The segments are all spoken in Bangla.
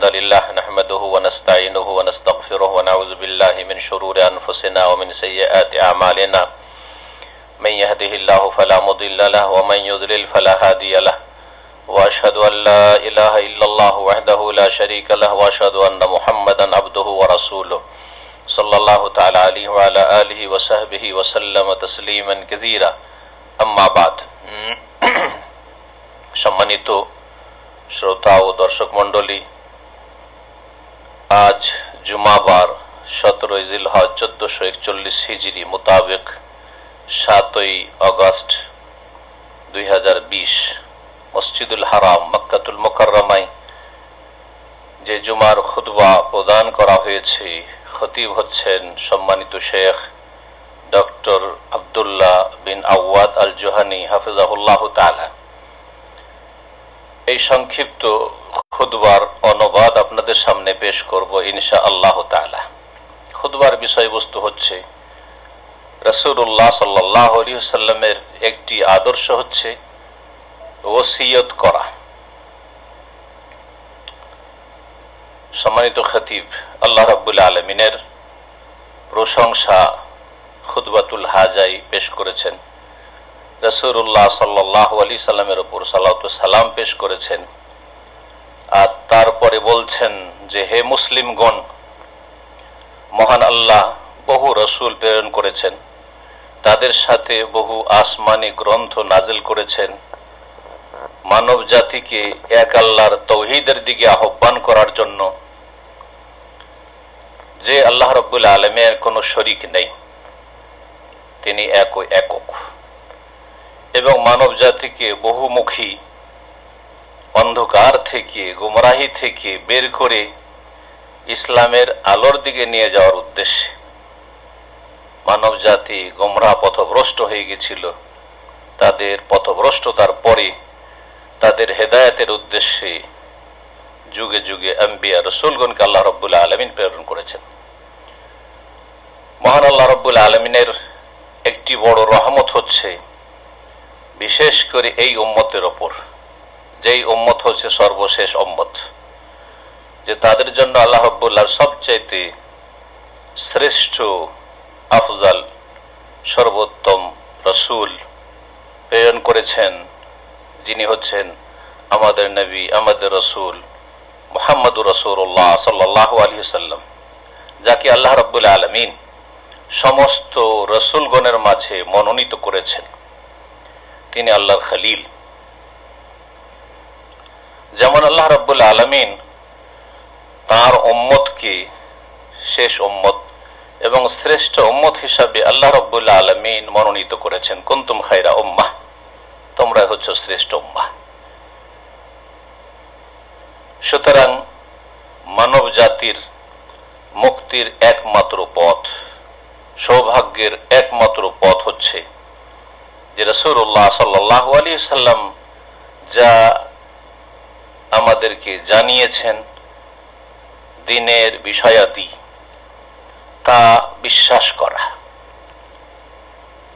الحمد لله نحمده ونستعينه ونستغفره ونعوذ بالله من شرور أنفسنا ومن سيئات أعمالنا من يهده الله فلا مضل له ومن يضلل فلا هادي له وأشهد أن لا إله إلا الله وحده لا شريك له وأشهد أن محمدا عبده ورسوله صلى الله تعالى عليه وعلى آله وصحبه وسلم تسليما كثيرا أما بعد সম্মানিত শ্রোতা ও দর্শক মণ্ডলী, আজ জুমাবার 17 জিলহজ 1441 হিজরি মোতাবেক 7 আগস্ট 2020 মসজিদুল হারাম মক্কাতুল মুকাররমায় যে জুমার খুতবা প্রদান করা হয়েছে, খতিব হচ্ছেন সম্মানিত শেখ ডক্টর আব্দুল্লাহ বিন আওয়াদ আল জুহানি হাফিজাহুল্লাহ তাআলা। এই সংক্ষিপ্ত খুতবার অনুবাদ আপনাদের সামনে পেশ করব ইনশাআল্লাহ তাআলা। খুতবার বিষয়বস্তু হচ্ছে রাসূলুল্লাহ সাল্লাল্লাহু আলাইহি ওয়াসাল্লামের একটি আদর্শ হচ্ছে ওসিয়ত করা। সম্মানিত খতিব আল্লাহ রাব্বুল আলামিনের প্রশংসা খুতবাতুল হাজাই পেশ করেছেন, রাসূলুল্লাহ সাল্লাল্লাহু আলাইহি সাল্লামের উপর সালাতু সালাম পেশ করেছেন, আর তারপরে বলছেন যে হে মুসলিমগণ, মহান আল্লাহ বহু রাসূল প্রেরণ করেছেন, তাদের সাথে বহু আসমানি গ্রন্থ নাজিল করেছেন, মানব জাতিকে এক আল্লাহর তাওহীদের দিকে আহ্বান করার জন্য, যে আল্লাহ রাব্বুল আলামিনের কোনো শরীক নেই, তিনি একক, এবং মানব জাতিকে বহুমুখী অন্ধকার থেকে গুমরাহি থেকে বের করে ইসলামের আলোর দিকে নিয়ে যাওয়ার উদ্দেশ্যে। মানব জাতি গুমরাহ পথভ্রষ্ট হয়ে গেছিল, তাদের পথভ্রষ্টতার পরে তাদের হেদায়েতের উদ্দেশ্যে যুগে যুগে আম্বিয়া রাসূলগণকে আল্লাহ রাব্বুল আলামিন প্রেরণ করেছেন। মহান আল্লাহ রাব্বুল আলামিনের একটি বড় রহমত হচ্ছে বিশেষ করে এই উম্মতের ওপর, যেই উম্মত হচ্ছে সর্বশেষ উম্মত, যে তাদের জন্য আল্লাহ রাব্বুল সবচাইতে শ্রেষ্ঠ আফজাল সর্বোত্তম রাসূল প্রেরণ করেছেন, যিনি হচ্ছেন আমাদের নবী, আমাদের রাসূল মুহাম্মদুর রাসূলুল্লাহ সাল্লাল্লাহু আলাইহি সাল্লাম, যাকে আল্লাহ রাব্বুল আলামিন সমস্ত রাসূলগণের মাঝে মনোনীত করেছেন। তিনি আল্লাহর খলিল। যেমন আল্লাহ রাব্বুল আলামিন তার উম্মতকে শেষ উম্মত এবং শ্রেষ্ঠ উম্মত হিসাবে আল্লাহ রাব্বুল আলামিন মনোনীত করেছেন, কুনতুম খায়রা উম্মাহ, তোমরা হচ্ছ শ্রেষ্ঠ উম্মাহ। সুতরাং মানব জাতির মুক্তির একমাত্র পথ, সৌভাগ্যের একমাত্র পথ হচ্ছে যে রাসূলুল্লাহ সাল্লাল্লাহু আলাইহি সাল্লাম যা আমাদেরকে জানিয়েছেন দ্বীনের বিষয়াদি, তা বিশ্বাস করা,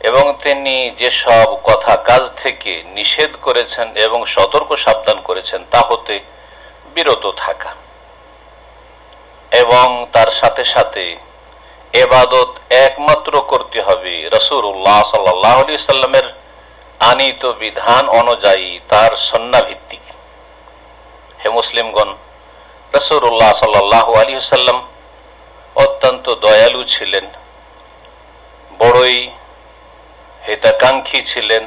এবং তিনি যেসব কথা কাজ থেকে নিষেধ করেছেন এবং সতর্ক সাবধান করেছেন তা হতে বিরত থাকা, এবং তার সাথে সাথে ইবাদত একমাত্র করতে হবে রাসূলুল্লাহ সাল্লাল্লাহু আলাইহি সাল্লামের আনিত বিধান অনুযায়ী, তার সুন্নাহ ভিত্তিক। হে মুসলিমগণ, রাসূলুল্লাহ সাল্লাল্লাহু আলাইহি সাল্লাম অত্যন্ত দয়ালু ছিলেন, বড়ই হিতাকাঙ্ক্ষী ছিলেন,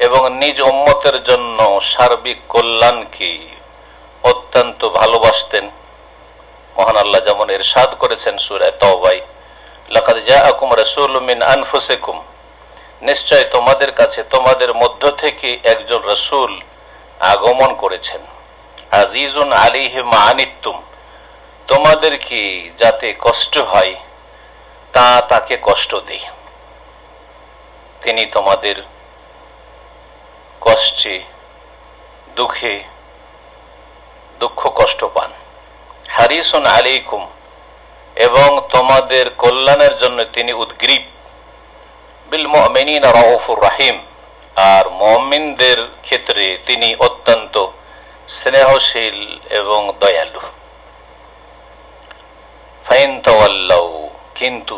এবং নিজ উম্মতের জন্য সার্বিক কল্যাণকে অত্যন্ত ভালোবাসতেন। মহান আল্লাহ যেমন ইরশাদ করেছেন সূরা তাওবায়, লাকাদ জাআকুম রাসূলুম মিন আনফুসিকুম, নিশ্চয় তোমাদের কাছে তোমাদের মধ্য থেকে একজন রাসূল আগমন করেছেন, আজিজুন আলাইহি মা আনিতুম, তোমাদের কি যাতে কষ্ট হয় তা তাকে কষ্ট দেয়, তিনি তোমাদের কষ্টে দুঃখে দুঃখ কষ্ট পান। হারিসুন আলাইকুম, এবং তোমাদের কল্যাণের জন্য তিনি উদ্গ্রীব। বিল মুমিনিনা রাউফুর রহিম, আর মুমিনদের ক্ষেত্রে তিনি অত্যন্ত স্নেহশীল এবং দয়ালু। ফাইন তাওয়াল্লাউ, কিন্তু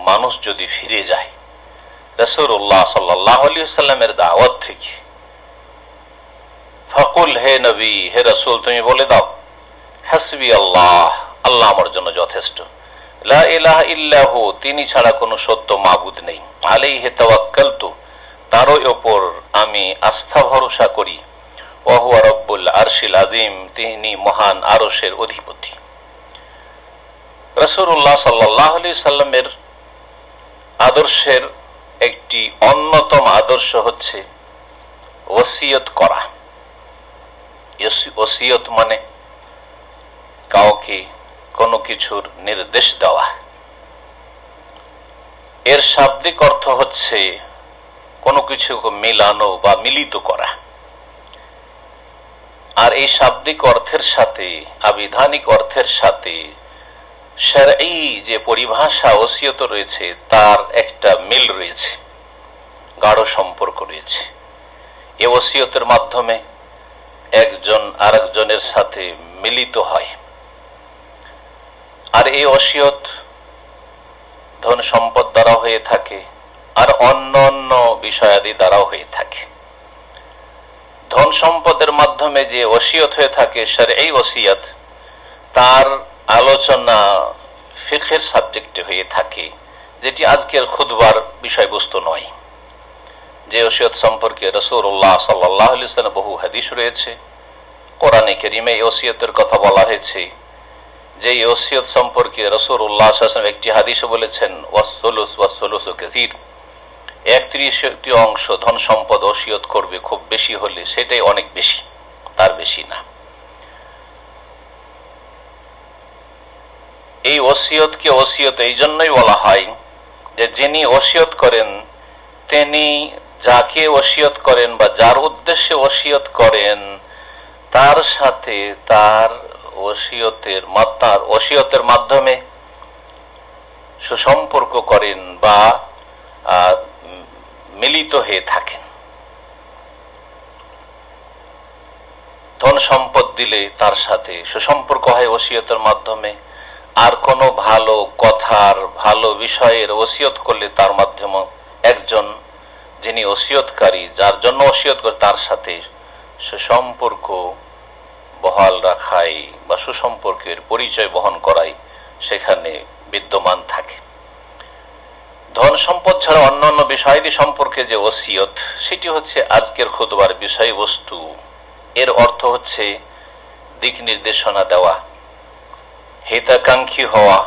মানুষ যদি ফিরে যায় রাসূলুল্লাহ সাল্লাল্লাহু আলাইহি ওয়াসাল্লামের দাওয়াত থেকে, ফাকুল, হে নবী, হে রাসূল, তুমি বলে দাও, হাসবি আল্লাহ, আল্লাহ আমার জন্য যথেষ্ট, লা ইলাহা ইল্লাহু, তিনি ছাড়া কোনো সত্য মাবুদ নেই, আলাইহি তাওয়াক্কালতু, তারই ওপর আমি আস্থা ভরসা করি, ওয়া হুয়া রব্বুল আরশিল আযীম, তিনি মহান আরশের অধিপতি। রাসূলুল্লাহ সাল্লাল্লাহু আলাইহি সাল্লামের আদর্শের একটি অন্যতম আদর্শ হচ্ছে ওসিয়ত করা। ওসিয়ত মানে কাউকে কোনো কিছুর নির্দেশ দেওয়া। এর শাব্দিক অর্থ হচ্ছে কোনো কিছুকে মিলানো বা মিলিত করা। আর এই শাব্দিক অর্থের সাথে আবিধানিক অর্থের সাথে শরঈ যে পরিভাষা ওসিয়ত রয়েছে তার একটা মিল রয়েছে, গাঢ় সম্পর্ক রয়েছে। এই ওসিয়তের মাধ্যমে একজন আরেকজনের সাথে মিলিত হয়। আর এই ওসিয়ত ধন সম্পদ দ্বারা হয়ে থাকে, আর অন্য অন্য বিষয়াদি দ্বারাও হয়ে থাকে। ধন সম্পদের মাধ্যমে যে ওসিয়ত হয়ে থাকে শরঈ ওসিয়ত, তার আলোচনা ফিকহের সাবজেক্টে হয়ে থাকে, যেটি আজকের খুতবার বিষয়বস্তু নয়। যে ওসিয়ত সম্পর্কে রাসূলুল্লাহ সাল্লাল্লাহু আলাইহি ওয়াসাল্লাম বহু হাদিস রয়েছে, কোরআনে কারীমে এই ওসিয়তের কথা বলা হয়েছে। যে ওসিয়ত সম্পর্কে রাসূলুল্লাহ সাল্লাল্লাহু আলাইহি ওয়াসাল্লাম একটি হাদিসে বলেছেন, ওয়াসসুলুসু কাসীর, 1/3 অংশ ধন সম্পদ ওসিয়ত করবে, খুব বেশি হলে সেটাই অনেক বেশি, তার বেশি না। এই ওসিয়তকে ওসিয়ত এই জন্যই বলা হয় যে যিনি ওসিয়ত করেন তিনি যাকে ওসিয়ত করেন বা যার উদ্দেশ্যে ওসিয়ত করেন তার সাথে তার ওসিয়তের মাধ্যমে সুসম্পর্ক করেন বা মিলিত হয়ে থাকেন। ধন সম্পদ দিলে তার সাথে সুসম্পর্ক হয় ওসিয়তের মাধ্যমে, আর কোনো ভালো কথার ভালো বিষয়ের ওসিয়ত করলে তার মাধ্যমে একজন যিনি ওসিয়তকারী, যার জন্য ওসিয়ত করে, তার সাথে সুসম্পর্ক বহাল রাখাই বা সুসম্পর্কের পরিচয় বহন করাই সেখানে বিদ্যমান থাকে। ধন সম্পদ ছাড়া অন্যান্য বিষয়াদি সম্পর্কে যে ওসিয়ত, সেটি হচ্ছে আজকের খুতবার বিষয়বস্তু। এর অর্থ হচ্ছে দিক নির্দেশনা দেওয়া, হিতাকাঙ্ক্ষী হওয়া,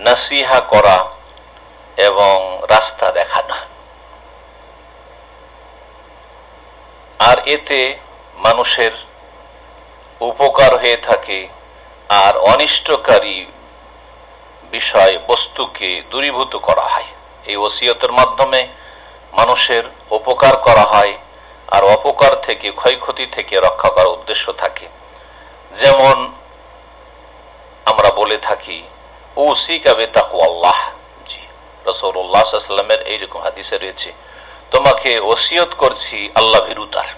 নসিহা করা এবং রাস্তা দেখানো। আর এতে মানুষের উপকার হয়ে থাকে, আর অনিষ্টকারী বিষয় বস্তুকে দূরীভূত করা হয়। এই ওসিয়তের মাধ্যমে মানুষের উপকার করা হয়, আর অপকার থেকে, ক্ষয়ক্ষতি থেকে রক্ষা করার উদ্দেশ্য থাকে। যেমন আমরা বলে থাকি, উসিকা বিতাকওয়াল্লাহ, জি, রাসূলুল্লাহ সাল্লাল্লাহু আলাইহি ওয়াসাল্লামের এইরকম হাদিসে রয়েছে, তোমাকে ওসিয়ত করছি আল্লাহ ভীরুতার।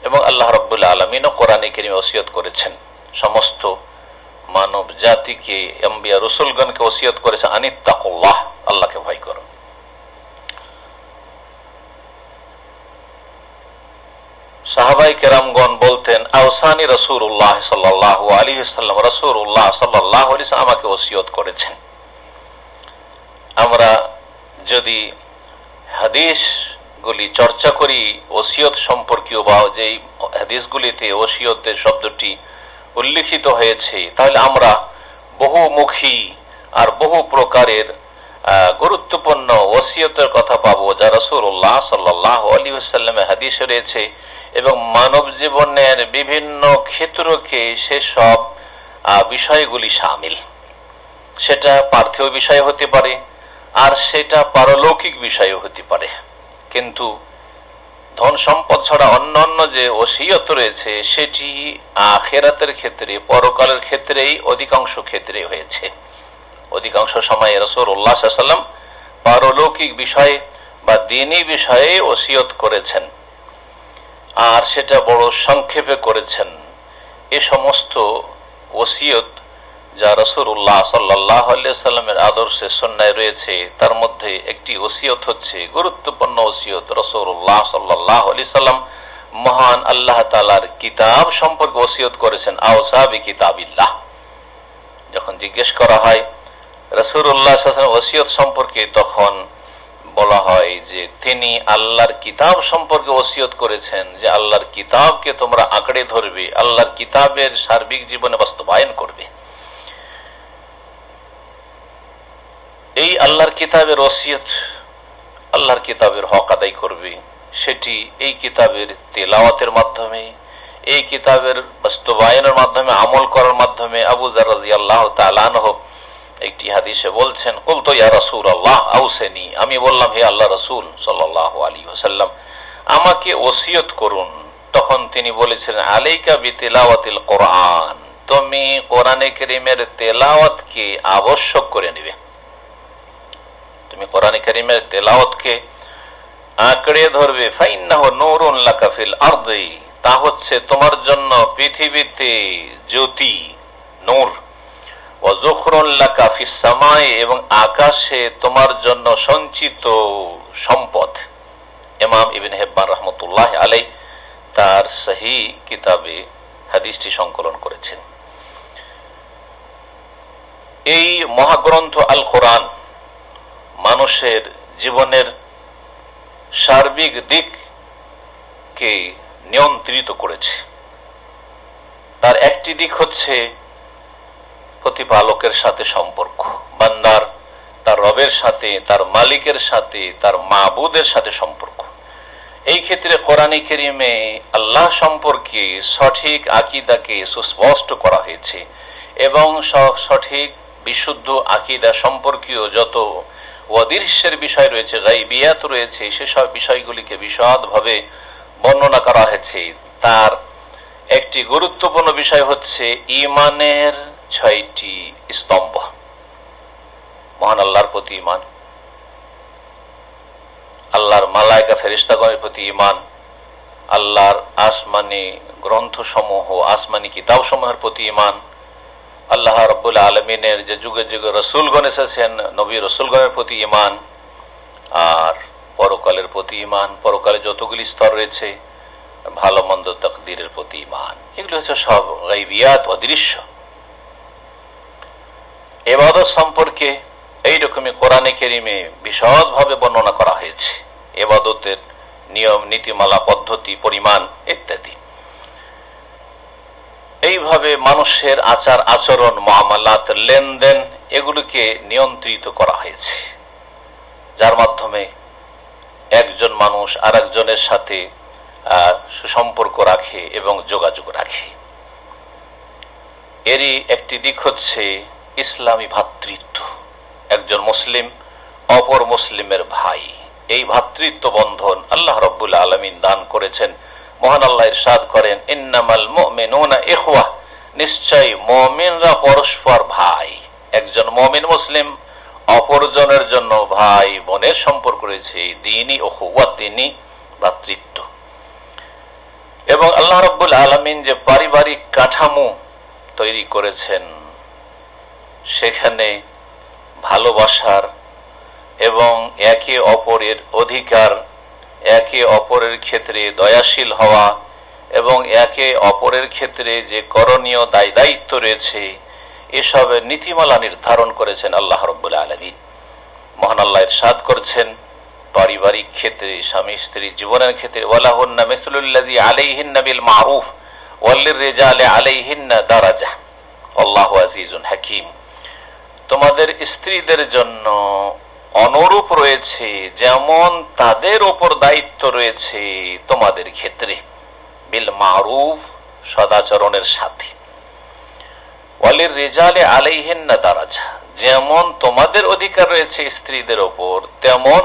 এবং আল্লাহ রাব্বুল আলামিনও কোরআনে কারীমে ওসিয়ত করেছেন, সমস্ত মানব জাতিকে, আম্বিয়া রাসূলগণকে ওসিয়ত করেছেন, আনিত্তাকুল্লাহ, আল্লাহকে ভয় করো। সাহাবায়ে কেরামগণ বলতেন, আওসানি রাসূলুল্লাহ সাল্লাল্লাহু আলাইহি ওয়াসাল্লাম, রাসূলুল্লাহ সাল্লাল্লাহু আলাইহি ওয়াসাল্লাম আমাকে ওসিয়ত করেছেন। আমরা যদি হাদিসগুলি চর্চা করি ওসিয়ত সম্পর্কীয়, বা যেই হাদিসগুলিতে ওসিয়তের শব্দটি উল্লিখিত হয়েছে, তাহলে আমরা বহুমুখী আর বহু প্রকারের গুরুত্বপূর্ণ ওসিয়তের কথা পাবো, যা রাসূলুল্লাহ সাল্লাল্লাহু আলাইহি ওয়াসাল্লামের হাদিসে রয়েছে, এবং মানব জীবনের বিভিন্ন ক্ষেত্রকে সেসব বিষয়গুলি শামিল। সেটা পার্থিব বিষয় হতে পারে, আর সেটা পারলৌকিক বিষয় হতে পারে। কিন্তু ধন সম্পদ ছাড়া অন্যান্য যে ওসিয়ত রয়েছে সেটি আখিরাতের ক্ষেত্রে, পরকালের ক্ষেত্রেই অধিকাংশ ক্ষেত্রে হয়েছে। অধিকাংশ সময়ে রাসূলুল্লাহ সাল্লাল্লাহু আলাইহি ওয়াসাল্লাম পারলৌকিক বিষয়ে বা দ্বীনি বিষয়ে ওসিয়ত করেছেন, আর সেটা বড় সংক্ষেপে করেছেন। এ সমস্ত ওসিয়ত যা রাসূলুল্লাহ সাল্লাল্লাহু আলাইহি ওয়াসাল্লামের আদর্শে সুন্নায় রয়েছে, তার মধ্যে একটি ওসিয়ত হচ্ছে, গুরুত্বপূর্ণ ওসিয়ত, রাসূলুল্লাহ সাল্লাল্লাহু আলাইহি ওয়াসাল্লাম মহান আল্লাহ তাআলার কিতাব সম্পর্কে ওসিয়ত করেছেন। আওসা বিকিতাবিল্লাহ। যখন জিজ্ঞেস করা হয় রাসূলুল্লাহ সাল্লাল্লাহু আলাইহি ওয়াসাল্লাম ওসিয়ত সম্পর্কে, তখন বলা হয় যে তিনি আল্লাহর কিতাব সম্পর্কে ওসিয়ত করেছেন যে আল্লাহর কিতাবকে তোমরা আঁকড়ে ধরবে, আল্লাহর কিতাবের সার্বিক জীবনে বাস্তবায়ন করবে। এই আল্লাহর কিতাবের ওসিয়ত, আল্লাহর কিতাবের হক আদায় করবে, সেটি এই কিতাবের তেলাওয়াতের মাধ্যমে, এই কিতাবের বাস্তবায়নের মাধ্যমে, আমল করার মাধ্যমে। আবু যার রাদিয়াল্লাহু তাআলা আনহু একটি হাদিসে বলছেন, কুলতু ইয়া রাসূলুল্লাহ আউসিনি, আমি বললাম হে আল্লাহ রাসূল সাল্লাল্লাহু আলাইহি ওয়াসাল্লাম, আমাকে ওসিয়ত করুন। তখন তিনি বলেছিলেন, আলাইকা বিতিলাওয়াতিল কোরআন, তুমি কোরআনে কারীমের তেলাওয়াতকে আবশ্যক করে নেবে, তুমি কোরআনে কারীমের তেলাওয়াতকে আঁকড়ে ধরবে। ফাইন্নাহু নূরুন লাকা ফিল আরদি, তা হচ্ছে তোমার জন্য পৃথিবীতে জ্যোতি, নূর। ওয়া যুখরুন লাকা ফিস সামাই, এবং আকাশে তোমার জন্য সঞ্চিত সম্পদ। ইমাম ইবনে হিব্বান রাহমাতুল্লাহি আলাইহি তার সহিহ কিতাবে হাদিসটি সংকলন করেছেন। এই মহাগ্রন্থ আল কোরআন মানুষের জীবনের সার্বিক দিককে নিয়ন্ত্রিত করেছে। তার একটি দিক হচ্ছে প্রতিপালকের সাথে সম্পর্ক, বান্দার তার রবের সাথে, তার মালিকের সাথে, তার মাবুদের সাথে সম্পর্ক। এই ক্ষেত্রে কোরআনে কারীমে আল্লাহ সম্পর্কে সঠিক আকীদাকে সুস্পষ্ট করা হয়েছে, এবং সঠিক বিশুদ্ধ আকীদা সম্পর্কীয় যত অদৃশ্যের বিষয় রয়েছে, গায়বিয়াত রয়েছে, সেসব বিষয়গুলিকে বিশদভাবে বর্ণনা করা হয়েছে। তার একটি গুরুত্বপূর্ণ বিষয় হচ্ছে ঈমানের 6টি স্তম্ভ। মহান আল্লাহর প্রতি ঈমান, আল্লাহর মালায়েকা ফেরেশতাগণের প্রতি ঈমান, আল্লাহর আসমানি গ্রন্থসমূহ, আসমানি কিতাবসমূহের প্রতি ঈমান, আল্লাহ রাব্বুল আলামিনের যে যুগে যুগে রাসূলগণ এসেছেন, নবী রাসূলগণের প্রতি ঈমান, আর পরকালের প্রতি ঈমান, পরকালে যতগুলি স্তর রয়েছে, ভালো মন্দ তাকদীরের প্রতি ঈমান। এগুলো হচ্ছে সব গায়বিয়াত, অদৃশ্য। ইবাদত সম্পর্কে এইরকমই কোরআনে কারীমে বিশদভাবে বর্ণনা করা হয়েছে, ইবাদতের নিয়ম, নীতিমালা, পদ্ধতি, পরিমাণ ইত্যাদি। এইভাবে মানুষের আচার আচরণ, মুআমালাত, লেনদেন, এগুলোকে নিয়ন্ত্রিত করা হয়েছে, যার মাধ্যমে একজন মানুষ আর একজনের সাথে সুসম্পর্ক রাখে এবং যোগাযোগ রাখে। এরই একটি দিক হচ্ছে ইসলামী ভ্রাতৃত্ব। একজন মুসলিম অপর মুসলিমের ভাই, এই ভ্রাতৃত্ব বন্ধন আল্লাহ রাব্বুল আলামিন দান করেছেন। মহান আল্লাহ ইরশাদ করেন, ইন্নামাল মুমিনুনা ইখওয়া, নিশ্চয় মুমিনরা পরস্পর ভাই। একজন মুমিন মুসলিম অপরজনের জন্য ভাই বোনের সম্পর্ক রয়েছে, দ্বীনি উখওয়া, দ্বীনি ভ্রাতৃত্ব। এবং আল্লাহ রাব্বুল আলামিন যে পারিবারিক কাঠামো তৈরি করেছেন, সেখানে ভালোবাসার এবং একে অপরের অধিকার, একে অপরের ক্ষেত্রে দয়াশীল হওয়া এবং একে অপরের ক্ষেত্রে যে করণীয় দায় দায়িত্ব রয়েছে, এসবের নীতিমালা নির্ধারণ করেছেন আল্লাহ রাব্বুল আলামিন। মহান আল্লাহ ইরশাদ করছেন, পারিবারিক ক্ষেত্রে, স্বামী স্ত্রী জীবনের ক্ষেত্রে, ওয়ালাহুন্না মিসলুল্লাযী আলাইহিন্না বিল মারুফ ওয়ালিররিজালি আলাইহিন্না দারাজা আল্লাহু আজিজুন হাকীম। তোমাদের স্ত্রীদের জন্য অনুরূপ রয়েছে যেমন তাদের উপর দায়িত্ব রয়েছে তোমাদের ক্ষেত্রে, বিল মারুফ, সদাচরণের সাথে, ওয়ালিররিজালি আলাইহিন্না দারাজা, যেমন তোমাদের অধিকার রয়েছে স্ত্রীদের উপর, তেমন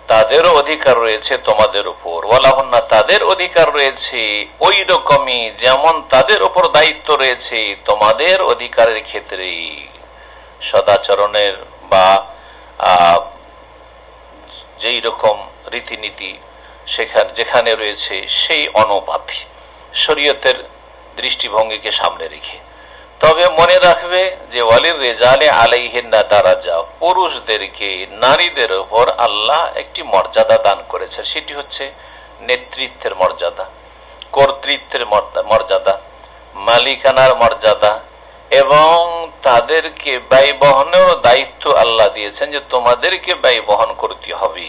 তাদেরও অধিকার রয়েছে তোমাদের উপর। ওয়ালাহুন্না, তাদের অধিকার রয়েছে ওই রকমই যেমন তাদের উপর দায়িত্ব রয়েছে তোমাদের অধিকারের ক্ষেত্রে, সদাচরণের বা যেই রকম রীতিনীতি যেখানে রয়েছে সেই অনুপাতে, শরীয়তের দৃষ্টিভঙ্গিকে সামনে রেখে। তবে মনে রাখবে যে ওয়ালির রেজালে আলাইহিন্না দারাজা, পুরুষদেরকে নারীদের উপর আল্লাহ একটি মর্যাদা দান করেছে, সেটি হচ্ছে নেতৃত্বের মর্যাদা, কর্তৃত্বের মর্যাদা, মালিকানার মর্যাদা, এবং তাদেরকে ব্যয় বহনের দায়িত্ব আল্লাহ দিয়েছেন যে তোমাদেরকে ব্যয় বহন করতে হবে।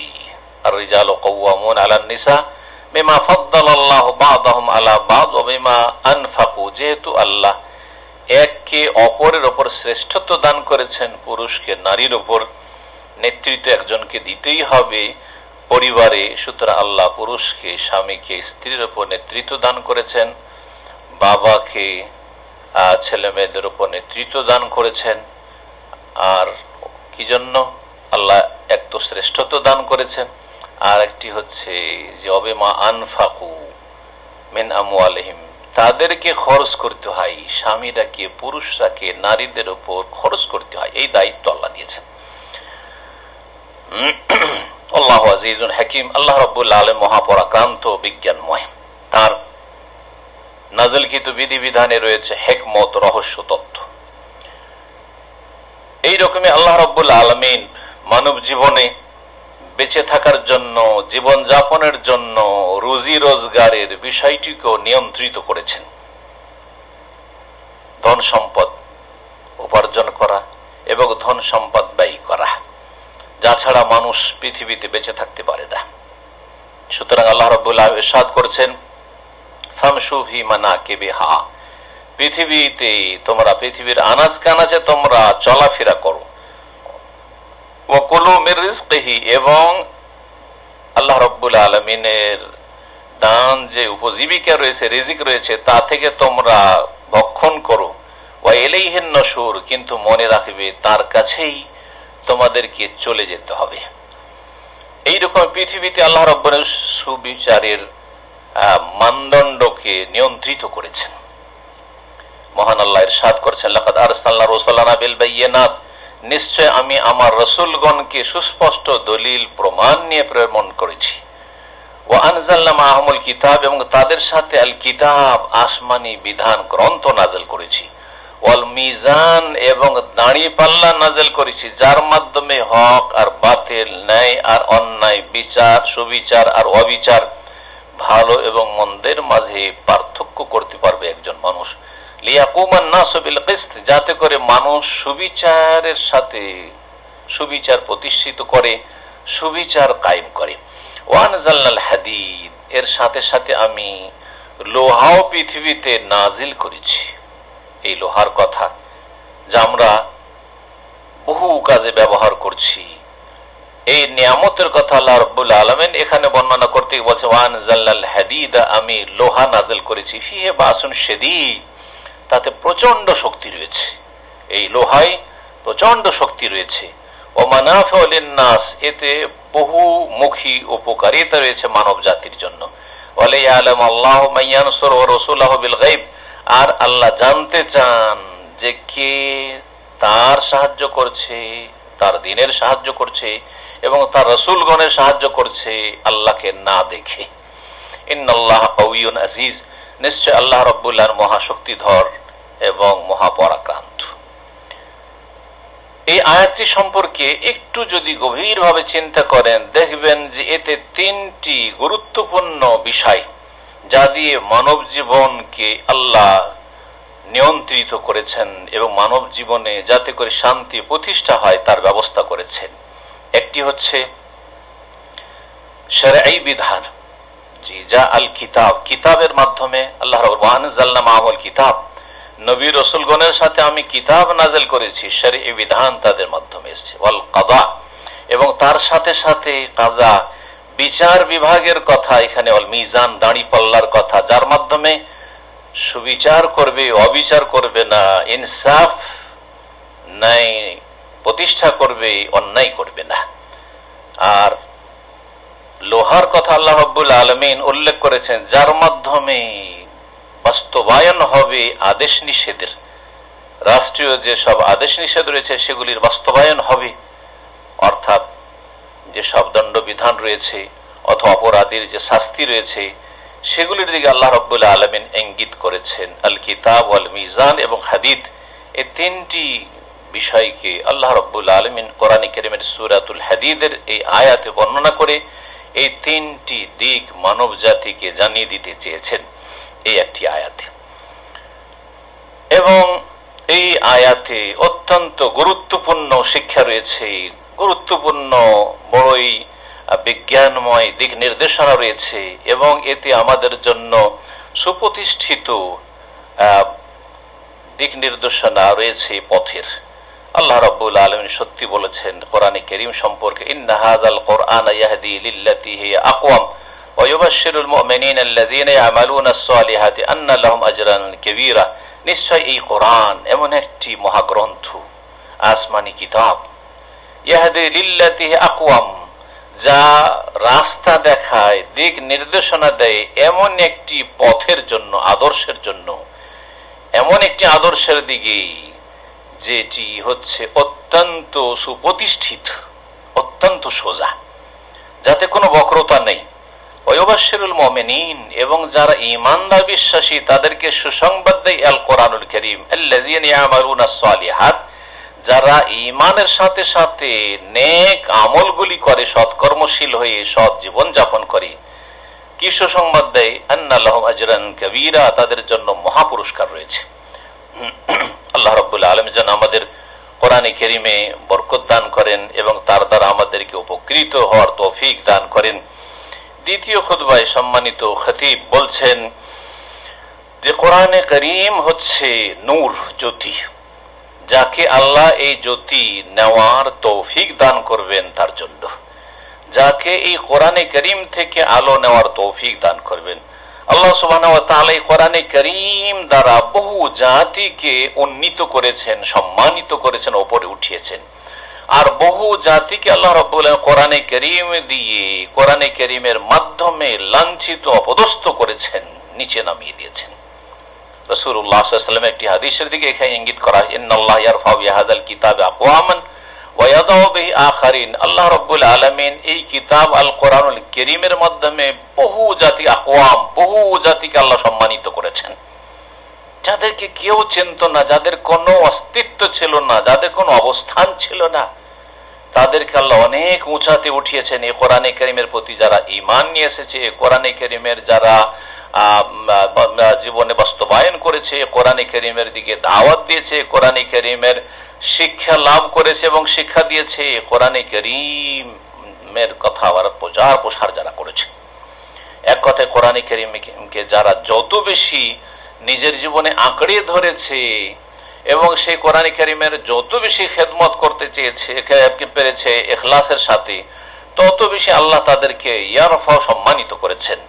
আর রিজালু কাওয়ামুন আলান নিসা বিমা ফাদ্দালাল্লাহু বা'দাহুম আলা বা'দ ওয়া বিমা আনফাকু, যেহেতু আল্লাহ একে অপরের ওপর শ্রেষ্ঠত্ব দান করেছেন, পুরুষকে নারীর ওপর নেতৃত্ব একজনকে দিতেই হবে পরিবারে, সুতরাং আল্লাহ পুরুষকে স্বামীকে স্ত্রীর ওপর নেতৃত্ব দান করেছেন, বাবাকে ছেলে মেয়েদের উপর নেতৃত্ব দান করেছেন। আর কি জন্য? আল্লাহ এক তো শ্রেষ্ঠত্ব দান করেছেন, আর একটি হচ্ছে যে অবিমা আনফাকু মিন আমওয়ালিহিম, তাদেরকে খরচ করতে হয়, স্বামীরাকে পুরুষরাকে নারীদের উপর খরচ করতে হয়, এই দায়িত্ব আল্লাহ দিয়েছেন। আল্লাহু আজিজুন হাকিম, আল্লাহ রাব্বুল আলামিন মহাপরাক্রান্ত বিজ্ঞানময়, তার নাযিলকৃত বিধিবিধানে রয়েছে হিকমত, রহস্য, তথ্য। এই রকমই আল্লাহ রাব্বুল আলামিন মানব জীবনে বেঁচে থাকার জন্য, জীবন যাপনের জন্য রুজি রোজগারের বিষয়টিকেও নিয়ন্ত্রিত করেছেন। ধন সম্পদ উপার্জন করা এবং ধন সম্পদ ব্যয় করা, যা ছাড়া মানুষ পৃথিবীতে বেঁচে থাকতে পারে না। সুতরাং আল্লাহ রাব্বুল আলামিন ইরশাদ করেছেন, ফামশু ফি মানাকিবিহা, পৃথিবীতে তোমরা, পৃথিবীর আনাজ কানাজে তোমরা চলাফেরা করো। ওয়া কুলু মির রিজকিহি, এবং আল্লাহ রাব্বুল আলামিনের দান যে উপজীবিকা রয়েছে, রিজিক রয়েছে, তা থেকে তোমরা ভক্ষণ করো। ওয়া ইলাইহিন নশুর, কিন্তু মনে রাখবে তার কাছেই তোমাদেরকে চলে যেতে হবে। এইরকম পৃথিবীতে আল্লাহ রাব্বুল সুবিচারের মানদণ্ডকে নিয়ন্ত্রিত করেছেন। মহান আল্লাহ ইরশাদ করেছেন, লাকাদ আরসালনা রাসূলানা বিল বায়িনাত, নিশ্চয় আমি আমার রাসূলগণকে সুস্পষ্ট দলিল প্রমাণ নিয়ে প্রেরণ করেছি। ওয়া আনজালনা মাআহুমুল কিতাব, এবং তাদের সাথে আল কিতাব, আসমানি বিধান গ্রন্থ নাযিল করেছি। ওয়াল মিজান, এবং দাঁড়ি পাল্লা নাযিল করেছি, যার মাধ্যমে হক আর বাতিল, ন্যায় আর অন্যায়, বিচার, সুবিচার আর অবিচার, ভালো এবং মন্দের মাঝে পার্থক্য করতে পারবে একজন মানুষ। লিয়াকুমান নাসু বিল কিসত, যাতে করে মানুষ সুবিচারের সাথে সুবিচার প্রতিষ্ঠিত করে, সুবিচার কায়েম করে। ওয়ানজালনাল হাদিদ, এর সাথে সাথে আমি লোহাও পৃথিবীতে নাজিল করেছি। এই লোহার কথা যা আমরা বহু কাজে ব্যবহার করছি, এই নিয়ামতের কথা আল্লাহ রাব্বুল আলামিন এখানে বর্ণনা করতে বলছে, ওয়ানজালনাল হাদিদ, আমি লোহা নাজিল করেছি, ফিহি বাসুন শাদীদ, তাতে প্রচন্ড শক্তি রয়েছে, এই লোহায় প্রচন্ড শক্তি রয়েছে। ও মানাফিউ লিন-নাস, এতে বহুমুখী উপকারিতা রয়েছে মানব জাতির জন্য। ওয়ালা ইয়ালামু আল্লাহু মান ইয়ানসুরু ওয়া রাসূলুহু বিল গায়ব, আর আল্লাহ জানতে চান যে কে তার সাহায্য করছে, তার দ্বীনের সাহায্য করছে এবং তার রাসূলগণের সাহায্য করছে আল্লাহকে না দেখে। ইন্নাল্লাহা কাওয়িয়্যুন আজিজ, নিশ্চয় আল্লাহ রাব্বুল আলামিন মহাশক্তিধর এবং মহাপরাক্রান্ত। এই আয়াতটি সম্পর্কে একটু যদি গভীরভাবে চিন্তা করেন, দেখবেন যে এতে তিনটি গুরুত্বপূর্ণ বিষয়, যা দিয়ে মানব জীবনকে আল্লাহ নিয়ন্ত্রিত করেছেন এবং মানব জীবনে যাতে করে শান্তি প্রতিষ্ঠা হয় তার ব্যবস্থা করেছেন। একটি হচ্ছে শরঈ বিধান, যা আল কিতাব, কিতাবের মাধ্যমে আল্লাহ ওয়ানজালনা মাআহুল কিতাব, নবী রাসূলগণের সাথে আমি কিতাব নাযিল করেছি, শরঈ বিধান তাদের মাধ্যমে এসেছে। ওয়াল কাদা, এবং তার সাথে সাথে কাজা, বিচার বিভাগের কথা এখানে। ওয়াল মিজান, দাঁড়ি পাল্লার কথা, যার মাধ্যমে সুবিচার করবে, অবিচার করবে না, ইনসাফ ন্যায় প্রতিষ্ঠা করবে, অন্যায় করবে না। আর লোহার কথা আল্লাহ রাব্বুল আলামিন উল্লেখ করেছেন, যার মাধ্যমে বাস্তবায়ন হবে আদেশ নিষেধের, রাষ্ট্রীয় যে সব আদেশ নিষেধ রয়েছে সেগুলির বাস্তবায়ন হবে, অর্থাৎ যে সব দণ্ডবিধান রয়েছে অথবা অপরাধীর যে শাস্তি রয়েছে সেগুলির দিকে আল্লাহ রাব্বুল আলামিন ইঙ্গিত করেছেন। আল কিতাব ওয়াল মিজান এবং হাদিদ, এই তিনটি বিষয়কে আল্লাহ রাব্বুল আলামিন কোরআন কারীমের সূরাতুল হাদীদের এই আয়াতে বর্ণনা করে এই তিনটি দিক মানব জাতিকে জানিয়ে দিতে চেয়েছেন এই একটি আয়াতে। এবং এই আয়াতে অত্যন্ত গুরুত্বপূর্ণ শিক্ষা রয়েছে, গুরুত্বপূর্ণ বড়ই বিজ্ঞানময় দিক নির্দেশনা রয়েছে এবং এতে আমাদের জন্য সুপ্রতিষ্ঠিত দিক নির্দেশনা রয়েছে পথের। আল্লাহ রাব্বুল আলামিন সত্যি বলেছেন কোরআনে কারীম সম্পর্কে, ইন্না হাযাল কুরআনা ইয়াহদি লিল্লাতী হিয়া আকওয়াম ওয়া ইউবাশশিরুল মুমিনিনা আল্লাযীনা ইয়ামালুনাস সালিহাতি আন্না লাহুম আজরান কাবীরা। নিশ্চয় এই কোরআন এমন একটি মহাগ্রন্থ, আসমানি কিতাব, ইয়াহদি লিল্লাতী হিয়া আকওয়াম, যা রাস্তা দেখায়, দিক নির্দেশনা দেয় এমন একটি পথের জন্য, আদর্শের জন্য, এমন একটি আদর্শের দিকে যেটি হচ্ছে অত্যন্ত সুপ্রতিষ্ঠিত, অত্যন্ত সোজা, যাতে কোনো বক্রতা নেই। ওয়াবাশশিরুল মুমিনিন, এবং যারা ঈমানদার বিশ্বাসী তাদেরকে সুসংবাদ দেয় আল কোরআনুল কারীম আল্লাযীনা ইয়ামালুনাস সালিহাত, যারা ঈমানের সাথে সাথে নেক আমলগুলি করে, সৎকর্মশীল হয়ে সৎ জীবন যাপন করে, কি সুসংবাদ দেয়? আন্না লাহুম আজরান কাবীরা, তাদের জন্য মহা পুরস্কার রয়েছে। আল্লাহ রাব্বুল আলামিন যেন আমাদের কোরআনে কারীমে বরকত দান করেন এবং তার দ্বারা আমাদেরকে উপকৃত হওয়ার তৌফিক দান করেন। দ্বিতীয় খুতবায় সম্মানিত খতিব বলছেন যে কোরআনে কারীম হচ্ছে নূর, জ্যোতি, যাকে আল্লাহ এই জ্যোতি নেওয়ার তৌফিক দান করবেন তার জন্য, যাকে এই কোরআনে কারীম থেকে আলো নেওয়ার তৌফিক দান করবেন। আল্লাহ সুবহানাহু ওয়া তাআলা কোরআনে কারীম দ্বারা বহু জাতিকে উন্নীত করেছেন, সম্মানিত করেছেন, উপরে উঠিয়েছেন। আর বহু জাতিকে আল্লাহ রাব্বুল আলামিন কোরআনে কারীম দিয়ে, কোরআনে কারীমের মাধ্যমে লাঞ্ছিত, অপদস্থ করেছেন, নিচে নামিয়ে দিয়েছেন। রাসূলুল্লাহ সাল্লাল্লাহু আলাইহি ওয়াসাল্লাম একটি হাদিসের দিকে এখানে ইঙ্গিত করা, ইন্নাল্লাহ ইয়ারফাউ বিহাযাল কিতাবি আকওয়ামান ওয়া ইয়াদাউ বিহি আখারিন। আল্লাহ রাব্বুল আলামিন এই কিতাব আল কোরআনুল কারীমের মাধ্যমে বহু জাতি, আকওয়াম, বহু জাতিকে আল্লাহ সম্মানিত করেছেন, যাদেরকে কেউ চিনত না, যাদের কোনো অস্তিত্ব ছিল না, যাদের কোনো অবস্থান ছিল না, তাদেরকে আল্লাহ অনেক উঁচাতে উঠিয়েছেন। এই কোরআনে কারীমের প্রতি যারা ঈমান নিয়ে এসেছে, কোরআনে কারীমের যারা জীবনে বাস্তবায়ন করেছে, কোরআনে কারীমের দিকে দাওয়াত দিয়েছে, কোরআনে কারীমের শিক্ষা লাভ করেছে এবং শিক্ষা দিয়েছে, কোরআনে কারীমের কথা আবার প্রচার প্রসার যারা করেছে, এক কথায় কোরআনে কারীমকে যারা যত বেশি নিজের জীবনে আঁকড়ে ধরেছে এবং সেই কোরআনে কারীমের যত বেশি খেদমত করতে পেরেছে ইখলাসের সাথে, তত বেশি আল্লাহ তাদেরকে ইয়ারফা সম্মানিত করেছেন।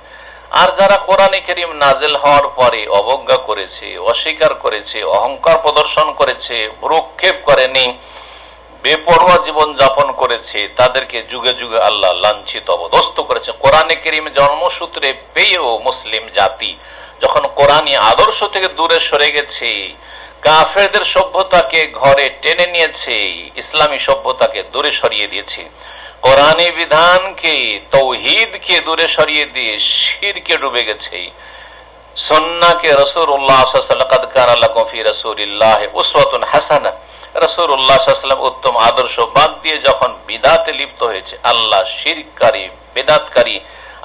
আর যারা কোরআনে কারীম নাজিল হওয়ার পরে অবজ্ঞা করেছে, অস্বীকার করেছে, অহংকার প্রদর্শন করেছে, ভ্রুক্ষেপ করেনি, বেপরোয়া জীবন যাপন করেছে, তাদেরকে যুগে যুগে আল্লাহ লাঞ্ছিত, অবদস্থ করেছে। কোরআনে কারীম জন্মসূত্রে পেয়েও মুসলিম জাতি যখন কোরআনী আদর্শ থেকে দূরে সরে গেছে, কাফেরদের সভ্যতাকে ঘরে টেনে নিয়েছে, ইসলামী সভ্যতাকে দূরে সরিয়ে দিয়েছে, কোরআনী বিধানকে, তাওহীদকে দূরে সরিয়ে দিয়ে শিরকে ডুবে গেছে, সুন্নাহকে, রাসূলুল্লাহ সাল্লাল্লাহু আলাইহি ওয়াসাল্লাম, লাকাদ কানা লাকুম ফি রাসূলিল্লাহি উসওয়াতুন হাসানাহ, রাসূলুল্লাহ সাল্লাল্লাহু আলাইহি ওয়াসাল্লাম উত্তম আদর্শ বাদ দিয়ে যখন বিদআতে লিপ্ত হয়েছে, আল্লাহ শিরককারী, বিদআতকারী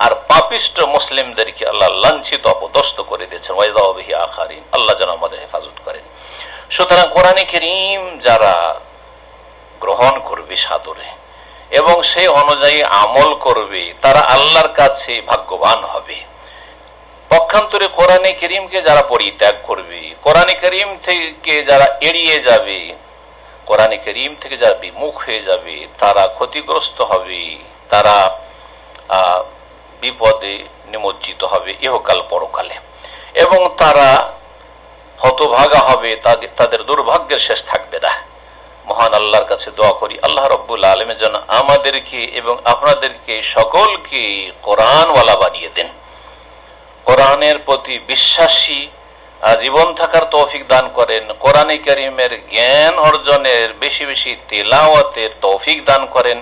আর পাপিষ্ট মুসলিমদেরকে আল্লাহ লাঞ্ছিত, অপদস্থ করে দিয়েছেন। ওয়াইযাউ বিহি আখারিন, আল্লাহ যেন আমাদের হেফাজত করেন। সুতরাং কোরআনে কারীম যারা গ্রহণ করবে সাদরে এবং সেই অনুযায়ী আমল করবে, তারা আল্লাহর কাছে ভাগ্যবান হবে। পক্ষান্তরে কোরআনে কারীমকে যারা পরিত্যাগ করবে, কোরআনে কারীম থেকে যারা এড়িয়ে যাবে, কোরআনে কারীম থেকে যারা বিমুখ হয়ে যাবে, তারা ক্ষতিগ্রস্ত হবে, তারা বিপদে নিমজ্জিত হবে ইহকাল পরকালে, এবং তারা হতভাগা হবে, তাদের দুর্ভাগ্যের শেষ থাকবে না। মহান আল্লাহর কাছে দোয়া করি, আল্লাহ রাব্বুল আলামিন যেন আমাদেরকে এবং আপনাদেরকে সকলকে কোরআনওয়ালা বানিয়ে দেন, কোরআনের প্রতি বিশ্বাসী জীবন থাকার তৌফিক দান করেন, কোরআনে কারীমের জ্ঞান অর্জনের, বেশি বেশি তিলাওয়াতের তৌফিক দান করেন,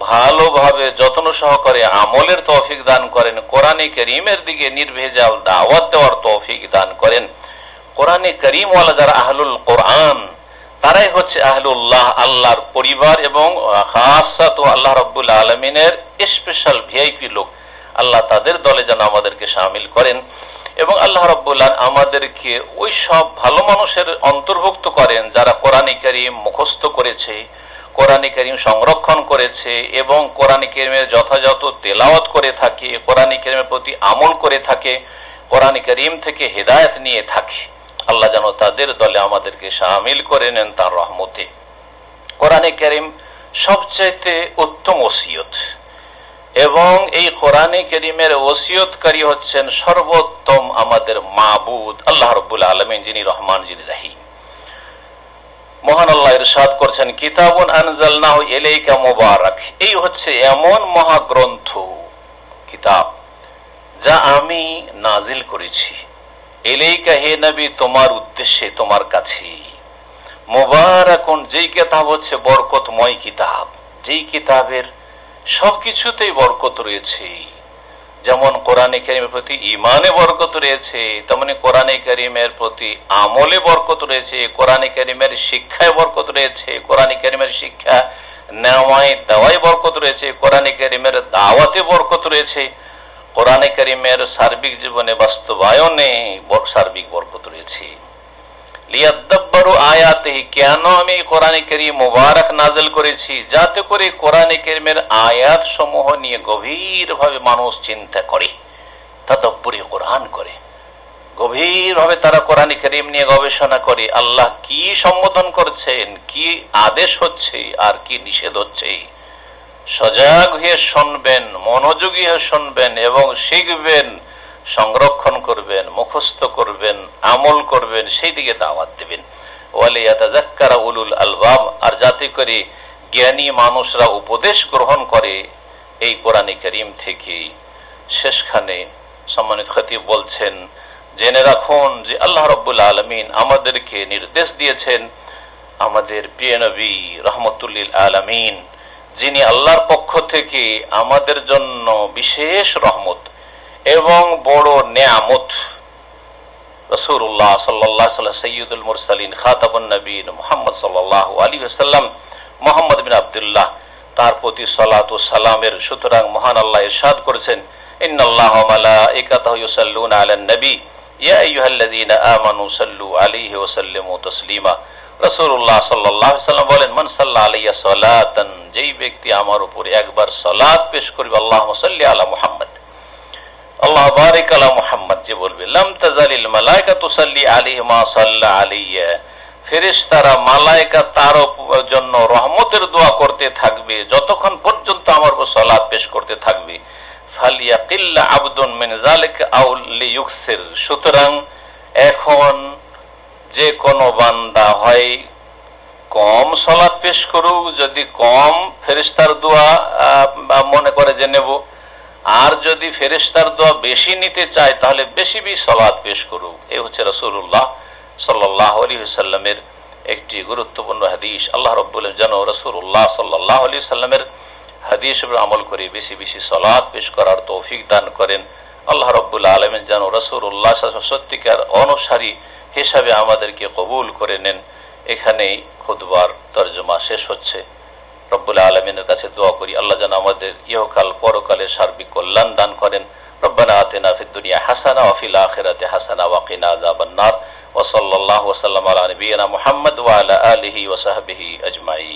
ভালোভাবে যত্ন সহকারে আমলের তৌফিক দান করেন, কোরআনে কারীমের দিকে নির্ভেজাল দাওয়াত দেওয়ার তৌফিক দান করেন। কোরআনে কারীম ওয়ালা যারা আহলুল কোরআন, তারাই হচ্ছে আহলুল্লাহ, আল্লাহর পরিবার এবং খাসাত আল্লাহ রাব্বুল আলামিনের স্পেশাল ভিআইপি লোক। আল্লাহ তাদের দলে যেন আমাদেরকে শামিল করেন এবং আল্লাহ রাব্বুল আলামিন আমাদেরকে ওই সব ভালো মানুষের অন্তর্ভুক্ত করেন যারা কোরআনে কারীম মুখস্থ করেছে, কোরআনে কারীম সংরক্ষণ করেছে এবং কোরআনে কারীমের যথাযথ তেলাওয়াত করে থাকে, কোরআনে কারীমের প্রতি আমল করে থাকে, কোরআনে কারীম থেকে হেদায়েত নিয়ে থাকে। আল্লাহ যেন তাদের দলে আমাদেরকে শামিল করে নেন তার রহমতে। কোরআনে কারীম সবচাইতে উত্তম ওসিয়ত এবং এই কোরআনে কারীমের ওসিয়তকারী হচ্ছেন সর্বোত্তম আমাদের মাবুদ আল্লাহ রাব্বুল আলামিন, যিনি রহমান, যিনি রহিম। মহান আল্লাহ ইরশাদ করছেন, কিতাবুন আনজালনাহু ইলাইকা মুবারাক, এই হচ্ছে এমন মহাগ্রন্থ কিতাব যা আমি নাজিল করেছি, ইলাইকা হে নবী তোমার উদ্দেশ্যে, তোমার কাছে, মুবারাকুন যেই কিতাব হচ্ছে বরকতময় কিতাব, যেই কিতাবের সবকিছুতেই বরকত রয়েছে। যেমন কোরআনে কারীমের প্রতি ঈমানে বরকত রয়েছে, তেমনি কোরআনে কারীমের প্রতি আমলে বরকত রয়েছে, কোরআনে কারীমের শিক্ষায় বরকত রয়েছে, কোরআনে কারীমের শিক্ষা নেওয়ায় দেওয়ায় বরকত রয়েছে, কোরআনে কারীমের দাওয়াতে বরকত রয়েছে, কোরআনে কারীমের সার্বিক জীবনে বাস্তবায়নে সার্বিক বরকত রয়েছে। লিয়াদাব্বারু আয়াতিহি, কেন আমি কোরআনে কারীম মুবারক নাযিল করেছি? যাতে করে কোরআনে কারীমের আয়াত সমূহ নিয়ে গভীরভাবে মানুষ চিন্তা করে, তাদাব্বুরে কোরআন করে, গভীরভাবে তারা কোরআনে কারীম নিয়ে গবেষণা করে। আল্লাহ কি সম্বোধন করছেন, কি আদেশ হচ্ছে আর কি নিষেধ হচ্ছে, সজাগ হয়ে শুনবেন, মনোযোগী হয়ে শুনবেন এবং শিখবেন, সংরক্ষণ করবেন, মুখস্থ করবেন, আমল করবেন, সেই দিকে দাওয়াত দেবেন। ওয়ালিয়াতাযাক্কারা উলুল আলবাব, আর যাতে করে জ্ঞানী মানুষরা উপদেশ গ্রহণ করে এই কোরআনে কারীম থেকে। শেষখানে সম্মানিত খতিব বলছেন, জেনে রাখুন যে আল্লাহ রাব্বুল আলামিন আমাদেরকে নির্দেশ দিয়েছেন, আমাদের প্রিয় নবী রাহমাতুল লিল আলামিন, যিনি আল্লাহর পক্ষ থেকে আমাদের জন্য বিশেষ রহমত এবং বড় নেয়ামত, রাসূলুল্লাহ সাল্লাল্লাহু আলাইহি ওয়াসাল্লাম সাইয়্যিদুল মুরসালিন খাতামুন নবীয়িন মুহাম্মদ সাল্লাল্লাহু আলাইহি ওয়াসাল্লাম, মুহাম্মদ বিন আব্দুল্লাহ, তার প্রতি সালাত ও সালামের। সুতরাং মহান আল্লাহ ইরশাদ করেছেন, ইন্নাল্লাহা ওয়া মালাইকাতাহু ইউসাল্লুনা আলান নবী ইয়া আইয়ুহাল্লাযীনা আমানু সাল্লু আলাইহি ওয়া সাল্লিমু তাসলিমা। রাসূলুল্লাহ সাল্লাল্লাহু আলাইহি ওয়াসাল্লাম বলেন, মান সাল্লা আলাইয়া সালাতান, যেই ব্যক্তি আমার উপরে একবার সালাত পেশ করবে, আল্লাহুম্মা সাল্লি আলা মুহাম্মদ, আল্লাহ বারিক আলা মুহাম্মদ, যে বলবে, লাম তাজালিল মালাইকাতু তুসাল্লি আলাইহি মা সাল্লা আলাইয়া, ফেরেশতারা মালায়েকা তার জন্য রহমতের দোয়া করতে থাকবে যতক্ষণ পর্যন্ত আমার উপর সালাত পেশ করতে থাকবে। ফালিয়াকিল্লা আবদুন মিন যালিকা আও লিয়ুকসির, সুতরাং এখন যে কোনো বান্দা হয় কম সালাত পেশ করুক, যদি কম ফেরেশতার দোয়া মনে করে যে নেব, আর যদি ফেরেশতার দোয়া বেশি নিতে চায় তাহলে বেশি বেশি সালাত পেশ করুক। এই হচ্ছে রাসূলুল্লাহ সাল্লাল্লাহু আলাইহি ওয়াসাল্লামের একটি গুরুত্বপূর্ণ হাদিস। আল্লাহ রাব্বুল আলামিন যেন রাসূলুল্লাহ সাল্লাল্লাহু আলাইহি ওয়াসাল্লামের হাদিসের উপর আমল করে বেশি বেশি সালাত পেশ করার তৌফিক দান করেন। আল্লাহ রাব্বুল আলামিন যেন রাসূলুল্লাহ সত্যিকার অনুসারী হিসাবে আমাদেরকে কবুল করে নেন। এখানেই খুতবার তরজমা শেষ হচ্ছে। রব্বুল আলামিনের কাছে দোয়া করি, আল্লাহ যেন আমাদের ইহকাল পরকালে সার্বিক কল্যাণ দান করেন। রব্বানা আতিনা ফিদ দুনিয়া হাসানা ওয়া ফিল আখিরাতি হাসানা ওয়া কিনা আযাবান নার। ওয়া সাল্লাল্লাহু ওয়া সাল্লাম আলা নবিয়িনা মুহাম্মদ ওয়া আলা আলিহি ওয়া সাহবিহি আজমাইন।